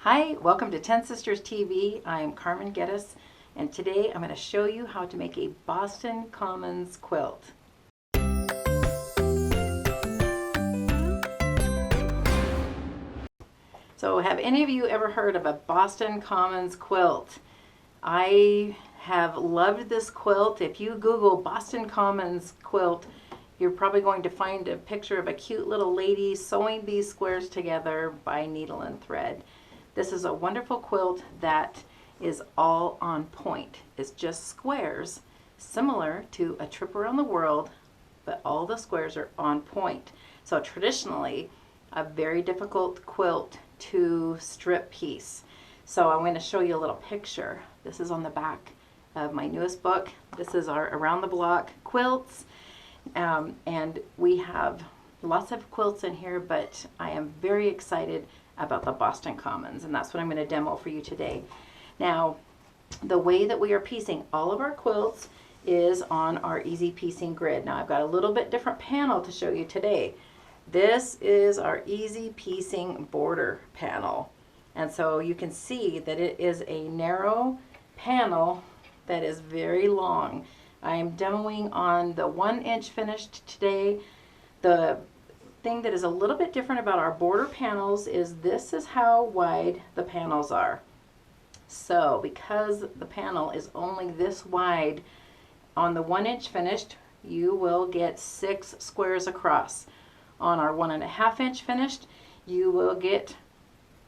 Hi, welcome to 10 Sisters TV. I am Carmen Geddes, and today I'm going to show you how to make a Boston Commons quilt. So have any of you ever heard of a Boston Commons quilt? I have loved this quilt. If you Google Boston Commons quilt, you're probably going to find a picture of a cute little lady sewing these squares together by needle and thread. This is a wonderful quilt that is all on point. It's just squares, similar to a trip around the world, but all the squares are on point. So traditionally, a very difficult quilt to strip piece. So I'm going to show you a little picture. This is on the back of my newest book. This is our Around the Block Quilts. And we have lots of quilts in here, but I am very excited about the Boston Commons, and that's what I'm going to demo for you today. Now, the way that we are piecing all of our quilts is on our EasyPiecing grid. Now, I've got a little bit different panel to show you today. This is our EasyPiecing Border Panel, and so you can see that it is a narrow panel that is very long. I am demoing on the 1-inch finished today. The thing that is a little bit different about our border panels is this is how wide the panels are. So because the panel is only this wide, on the 1-inch finished, you will get 6 squares across. On our 1.5-inch finished, you will get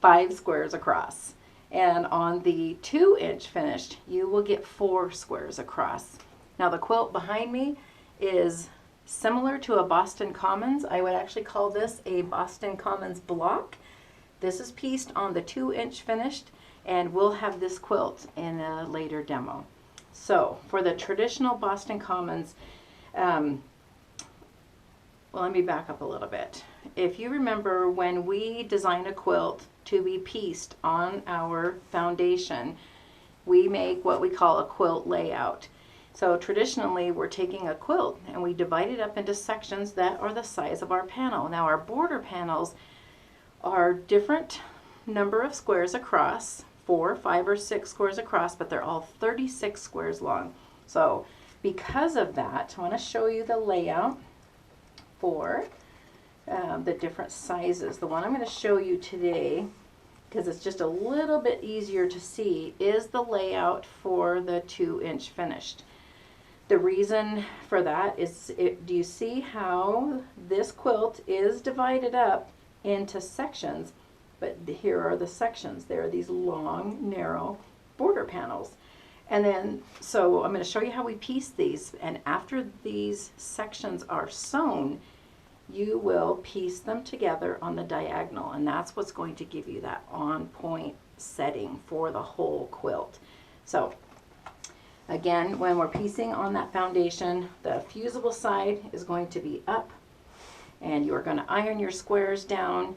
5 squares across. And on the 2-inch finished, you will get 4 squares across. Now the quilt behind me is similar to a Boston Commons. I would actually call this a Boston Commons block. This is pieced on the 2-inch finished, and we'll have this quilt in a later demo. So for the traditional Boston Commons, well, let me back up a little bit. If you remember, when we design a quilt to be pieced on our foundation, we make what we call a quilt layout. So traditionally, we're taking a quilt and we divide it up into sections that are the size of our panel. Now our border panels are different number of squares across, 4, 5, or 6 squares across, but they're all 36 squares long. So because of that, I want to show you the layout for the different sizes. The one I'm going to show you today, because it's just a little bit easier to see, is the layout for the 2-inch finished. The reason for that is, do you see how this quilt is divided up into sections? But here are the sections. There are these long, narrow border panels. And then, so I'm going to show you how we piece these. And after these sections are sewn, you will piece them together on the diagonal. And that's what's going to give you that on-point setting for the whole quilt. So again, when we're piecing on that foundation, the fusible side is going to be up, and you're going to iron your squares down.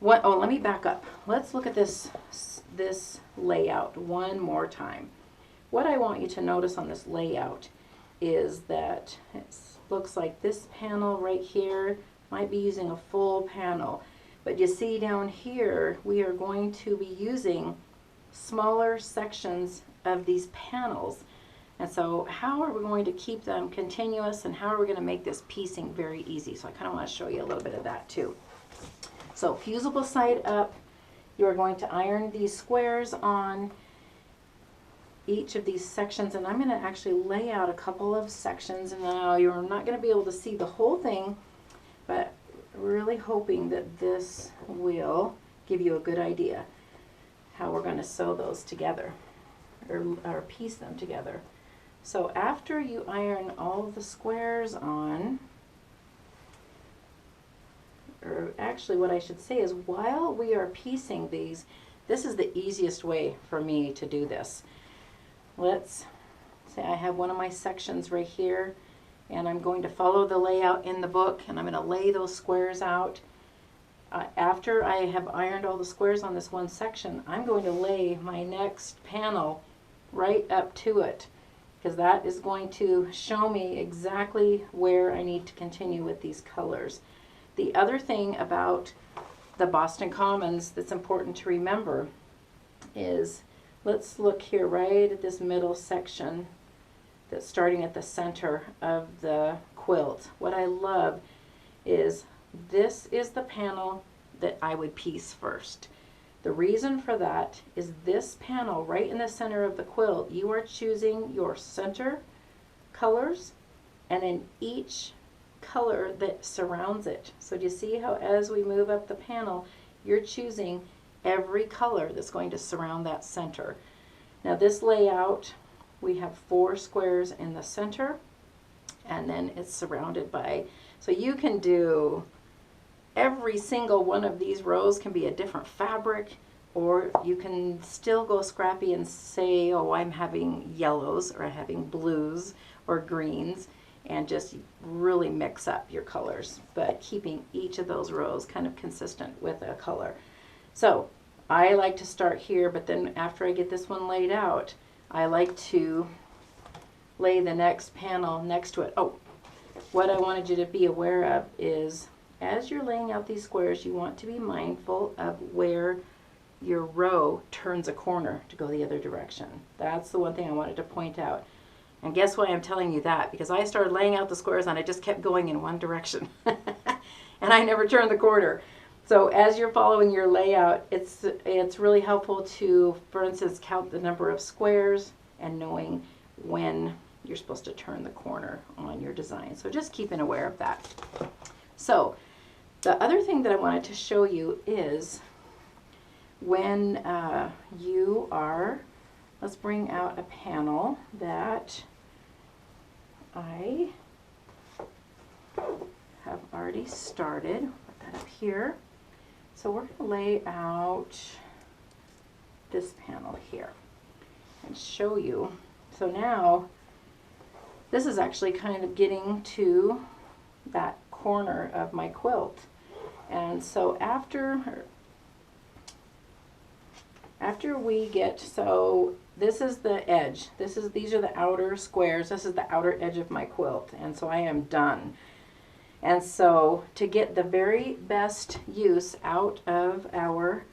Oh, let me back up. Let's look at this layout one more time. What I want you to notice on this layout is that it looks like this panel right here might be using a full panel, but you see down here we are going to be using smaller sections of these panels. And so how are we going to keep them continuous, and how are we going to make this piecing very easy? So I kind of want to show you a little bit of that too. So fusible side up, you're going to iron these squares on each of these sections, and I'm going to actually lay out a couple of sections. And now you're not going to be able to see the whole thing, but really hoping that this will give you a good idea how we're going to sew those together, or piece them together. So after you iron all the squares on, or actually what I should say is, while we are piecing these, this is the easiest way for me to do this. Let's say I have one of my sections right here, and I'm going to follow the layout in the book, and I'm going to lay those squares out. After I have ironed all the squares on this one section, I'm going to lay my next panel right up to it, because that is going to show me exactly where I need to continue with these colors. The other thing about the Boston Commons that's important to remember is, let's look here right at this middle section that's starting at the center of the quilt. What I love is this is the panel that I would piece first. The reason for that is this panel right in the center of the quilt, you are choosing your center colors and then each color that surrounds it. So do you see how as we move up the panel, you're choosing every color that's going to surround that center. Now this layout, we have 4 squares in the center, and then it's surrounded by, so you can do every single one of these rows can be a different fabric, or you can still go scrappy and say, oh, I'm having yellows or I'm having blues or greens, and just really mix up your colors, but keeping each of those rows kind of consistent with a color. So I like to start here, but then after I get this one laid out, I like to lay the next panel next to it. Oh, what I wanted you to be aware of is as you're laying out these squares, you want to be mindful of where your row turns a corner to go the other direction. That's the one thing I wanted to point out. And guess why I'm telling you that? Because I started laying out the squares and I just kept going in one direction. And I never turned the corner. So as you're following your layout, it's really helpful to, for instance, count the number of squares and knowing when you're supposed to turn the corner on your design. So just keeping aware of that. So the other thing that I wanted to show you is when you are, let's bring out a panel that I have already started. Put that up here. So we're going to lay out this panel here and show you. So now this is actually kind of getting to that corner of my quilt. And so after we get, so this is the edge. These are the outer squares. This is the outer edge of my quilt. And so I am done. And so to get the very best use out of our,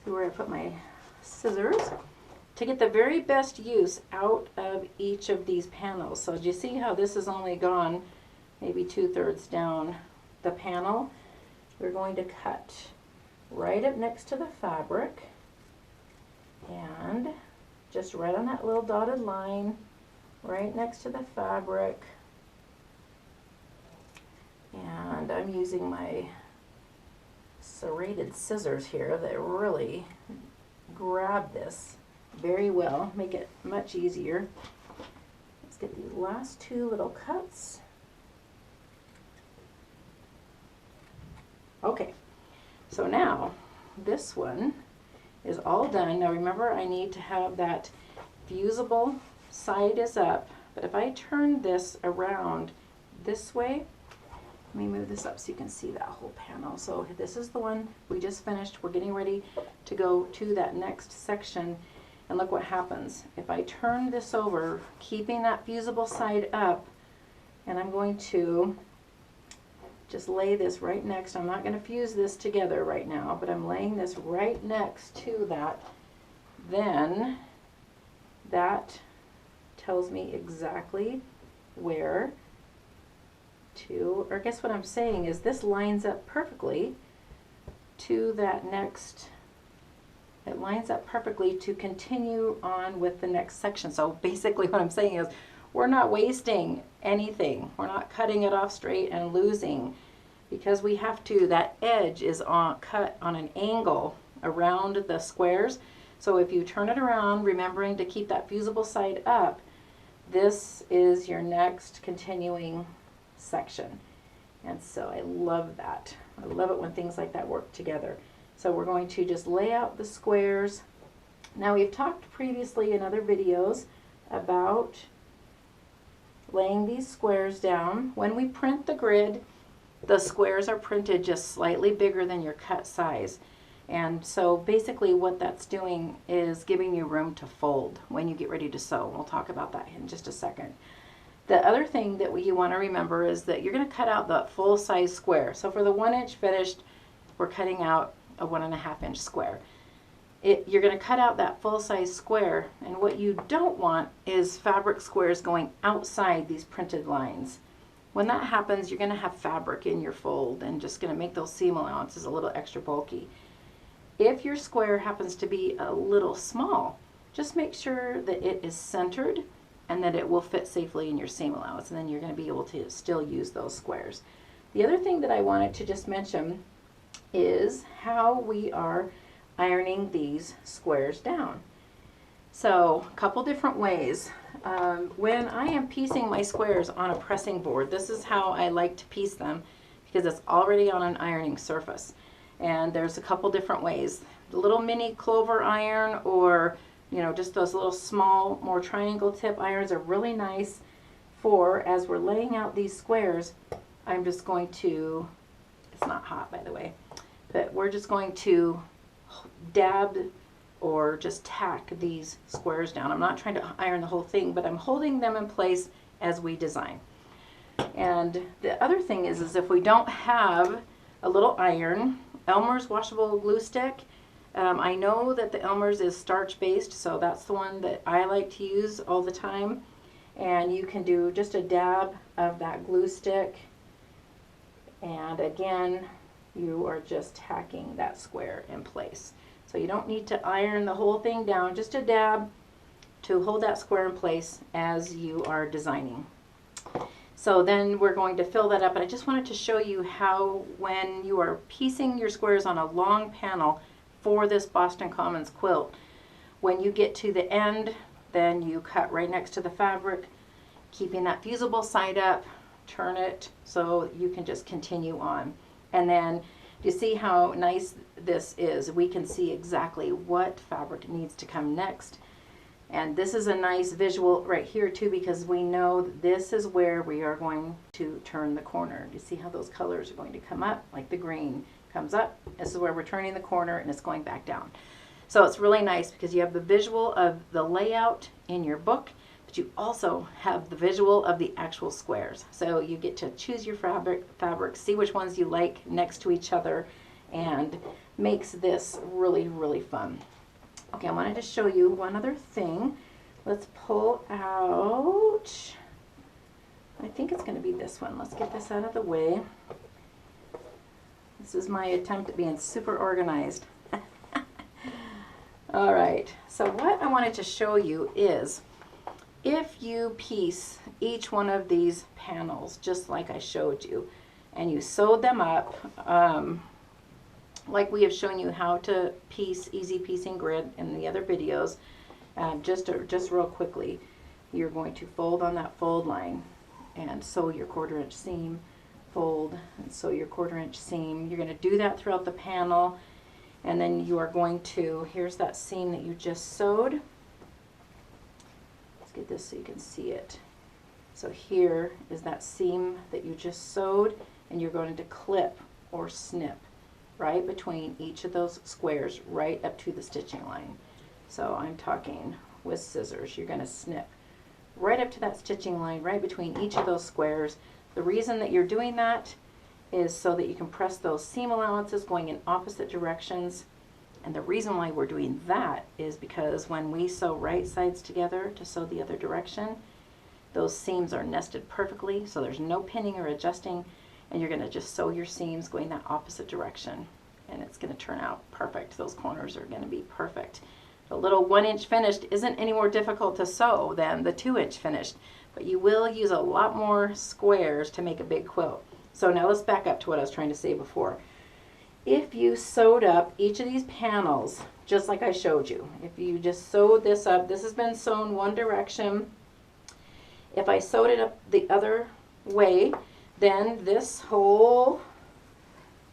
where I put my scissors, to get the very best use out of each of these panels. So do you see how this has only gone maybe 2/3 down the panel? We're going to cut right up next to the fabric and just right on that little dotted line, right next to the fabric. And I'm using my serrated scissors here that really grab this very well, make it much easier. Let's get these last 2 little cuts. Okay, so now this one is all done. Now remember, I need to have that fusible side is up, but if I turn this around this way, let me move this up so you can see that whole panel. So this is the one we just finished. We're getting ready to go to that next section. And look what happens. If I turn this over, keeping that fusible side up, and I'm going to just lay this right next. I'm not going to fuse this together right now, but I'm laying this right next to that. Then that tells me exactly where to, or I guess what I'm saying is this lines up perfectly to that next, it lines up perfectly to continue on with the next section. So basically what I'm saying is we're not wasting anything. We're not cutting it off straight and losing, because we have to, that edge is cut on an angle around the squares. So if you turn it around, remembering to keep that fusible side up, this is your next continuing section. And so I love that. I love it when things like that work together. So we're going to just lay out the squares. Now we've talked previously in other videos about laying these squares down. When we print the grid, the squares are printed just slightly bigger than your cut size. And so basically what that's doing is giving you room to fold when you get ready to sew. We'll talk about that in just a second. The other thing that you want to remember is that you're going to cut out the full size square. So for the 1 inch finished, we're cutting out a 1.5 inch square. you're going to cut out that full-size square, and what you don't want is fabric squares going outside these printed lines. When that happens, you're going to have fabric in your fold and just going to make those seam allowances a little extra bulky. If your square happens to be a little small, just make sure that it is centered and that it will fit safely in your seam allowance, and then you're going to be able to still use those squares. The other thing that I wanted to just mention is how we are ironing these squares down. So a couple different ways. When I am piecing my squares on a pressing board, this is how I like to piece them because it's already on an ironing surface. And there's a couple different ways. The little mini clover iron, or just those little small, more triangle tip irons are really nice for, as we're laying out these squares, I'm just going to, it's not hot by the way, but we're just going to dab or just tack these squares down. I'm not trying to iron the whole thing, but I'm holding them in place as we design. And the other thing is if we don't have a little iron, Elmer's washable glue stick, I know that the Elmer's is starch based, so that's the one that I like to use all the time. And you can do just a dab of that glue stick, and again, you are just tacking that square in place. So you don't need to iron the whole thing down, just a dab to hold that square in place as you are designing. So then we're going to fill that up, and I just wanted to show you how, when you are piecing your squares on a long panel for this Boston Commons quilt, when you get to the end, then you cut right next to the fabric, keeping that fusible side up, turn it so you can just continue on. And then you see how nice this is. We can see exactly what fabric needs to come next. And this is a nice visual right here too, because we know that this is where we are going to turn the corner. You see how those colors are going to come up, like the green comes up. This is where we're turning the corner and it's going back down. So it's really nice because you have the visual of the layout in your book, but you also have the visual of the actual squares. So you get to choose your fabric, see which ones you like next to each other, and makes this really, really fun. Okay, I wanted to show you one other thing. Let's pull out, I think it's going to be this one. Let's get this out of the way. This is my attempt at being super organized. All right, so what I wanted to show you is, if you piece each one of these panels just like I showed you, and you sewed them up, like we have shown you how to piece Easy Piecing Grid in the other videos, just real quickly, you're going to fold on that fold line and sew your 1/4 inch seam, fold and sew your 1/4 inch seam. You're going to do that throughout the panel, and then you are going to, here's that seam that you just sewed. Let's get this so you can see it. So here is that seam that you just sewed, and you're going to clip or snip right between each of those squares right up to the stitching line. So I'm talking with scissors. You're going to snip right up to that stitching line right between each of those squares. The reason that you're doing that is so that you can press those seam allowances going in opposite directions. And the reason why we're doing that is because when we sew right sides together to sew the other direction, those seams are nested perfectly, so there's no pinning or adjusting, and you're going to just sew your seams going that opposite direction, and it's going to turn out perfect. Those corners are going to be perfect. The little 1 inch finished isn't any more difficult to sew than the 2 inch finished, but you will use a lot more squares to make a big quilt. So now let's back up to what I was trying to say before. If you sewed up each of these panels just like I showed you, if you just sewed this up, this has been sewn one direction. If I sewed it up the other way, then this whole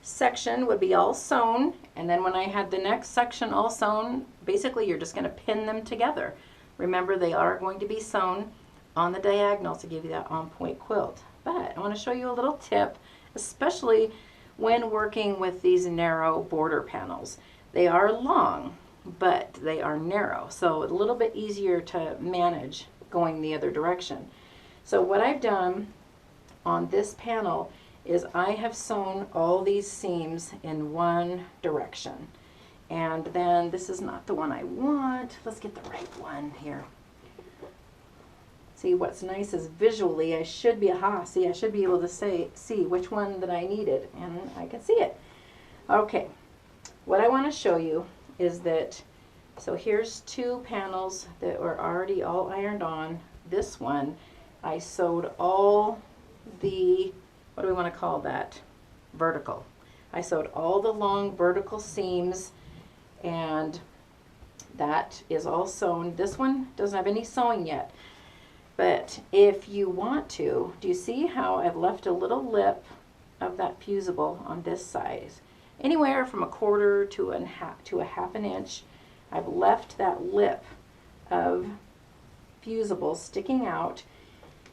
section would be all sewn, and then when I had the next section all sewn, basically you're just going to pin them together. Remember, they are going to be sewn on the diagonals to give you that on-point quilt. But I want to show you a little tip, especially when working with these narrow border panels. They are long, but they are narrow, so a little bit easier to manage going the other direction. So what I've done on this panel is I have sewn all these seams in one direction, And then this is not the one I want. Let's get the right one here. See, what's nice is visually I should be I should be able to see which one that I needed, and I can see it. Okay, what I want to show you is that, so here's 2 panels that were already all ironed on. This one I sewed all the, what do we want to call that? Vertical. I sewed all the long vertical seams, and that is all sewn. This one doesn't have any sewing yet. But if you want to, do you see how I've left a little lip of that fusible on this side? Anywhere from 1/4 to a half an inch, I've left that lip of fusible sticking out.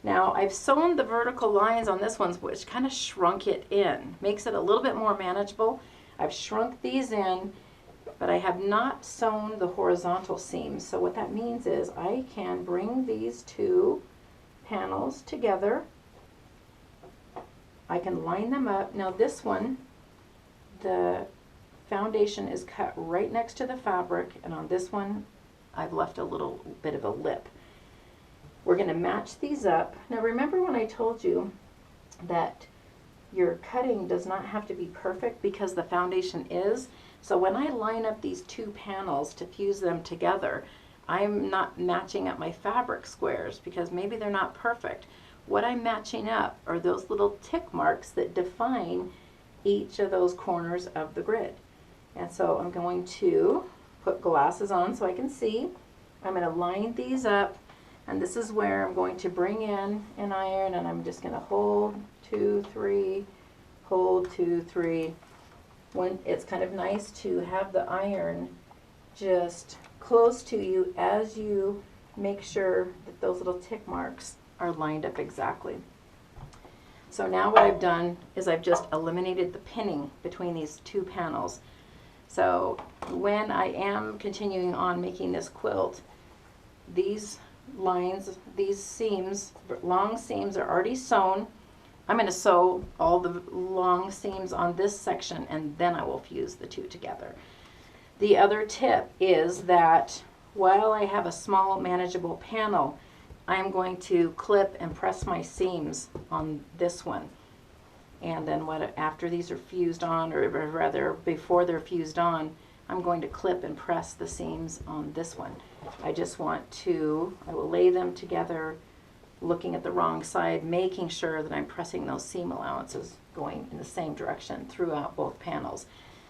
Now I've sewn the vertical lines on this one, which kind of shrunk it in, makes it a little bit more manageable. I've shrunk these in, but I have not sewn the horizontal seams. So what that means is I can bring these 2 panels together. I can line them up. Now this one, the foundation is cut right next to the fabric, and on this one I've left a little bit of a lip. We're going to match these up. Now remember when I told you that your cutting does not have to be perfect because the foundation is. So when I line up these 2 panels to fuse them together, I'm not matching up my fabric squares because maybe they're not perfect. What I'm matching up are those little tick marks that define each of those corners of the grid. And so I'm going to put glasses on so I can see. I'm going to line these up, and this is where I'm going to bring in an iron, and I'm just going to hold 2, 3, hold 2, 3. When it's kind of nice to have the iron just close to you as you make sure that those little tick marks are lined up exactly. So now what I've done is I've just eliminated the pinning between these 2 panels. So when I am continuing on making this quilt, these lines, these seams, long seams are already sewn. I'm going to sew all the long seams on this section, and then I will fuse the 2 together. The other tip is that while I have a small manageable panel, I'm going to clip and press my seams on this one. And then after these are fused on, or rather before they're fused on, I'm going to clip and press the seams on this one. I will lay them together looking at the wrong side, making sure that I'm pressing those seam allowances going in the same direction throughout both panels.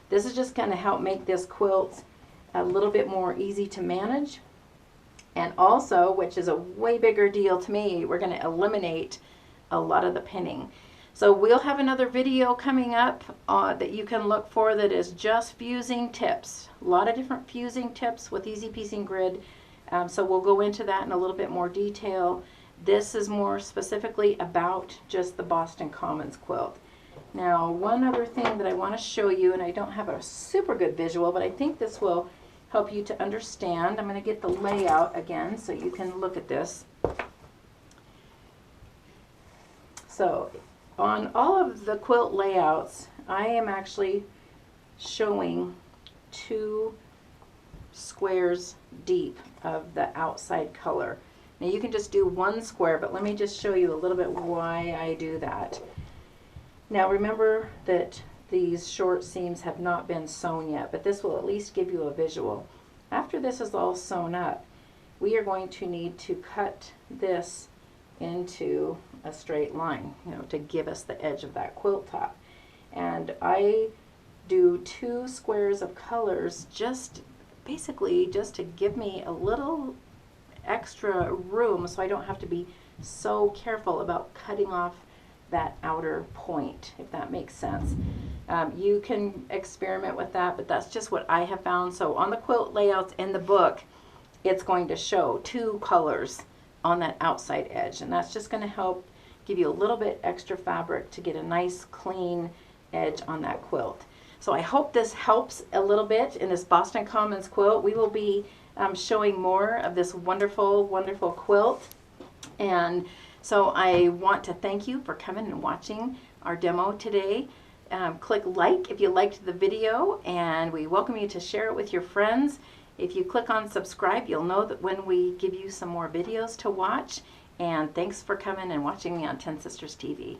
This is just going to help make this quilt a little bit more easy to manage. And also, which is a way bigger deal to me, we're going to eliminate a lot of the pinning. So we'll have another video coming up that you can look for that is just fusing tips. A lot of different fusing tips with EasyPiecing Grid. So we'll go into that in a little bit more detail. This is more specifically about just the Boston Commons quilt. Now, one other thing that I want to show you, and I don't have a super good visual, but I think this will help you to understand. I'm going to get the layout again so you can look at this. So on all of the quilt layouts, I am actually showing 2 squares deep of the outside color. Now you can just do 1 square, but let me just show you a little bit why I do that. Now remember that these short seams have not been sewn yet, but this will at least give you a visual. After this is all sewn up, we are going to need to cut this into a straight line, to give us the edge of that quilt top. And I do 2 squares of colors basically just to give me a little extra room so I don't have to be so careful about cutting off that outer point, if that makes sense. You can experiment with that, but that's just what I have found. So on the quilt layouts in the book, it's going to show 2 colors on that outside edge, and that's just going to help give you a little bit extra fabric to get a nice clean edge on that quilt. So I hope this helps a little bit in this Boston Commons quilt. We will be showing more of this wonderful, wonderful quilt. And so I want to thank you for coming and watching our demo today. Click like if you liked the video, and we welcome you to share it with your friends. If you click on subscribe, you'll know that when we give you some more videos to watch. And thanks for coming and watching me on 10 Sisters TV.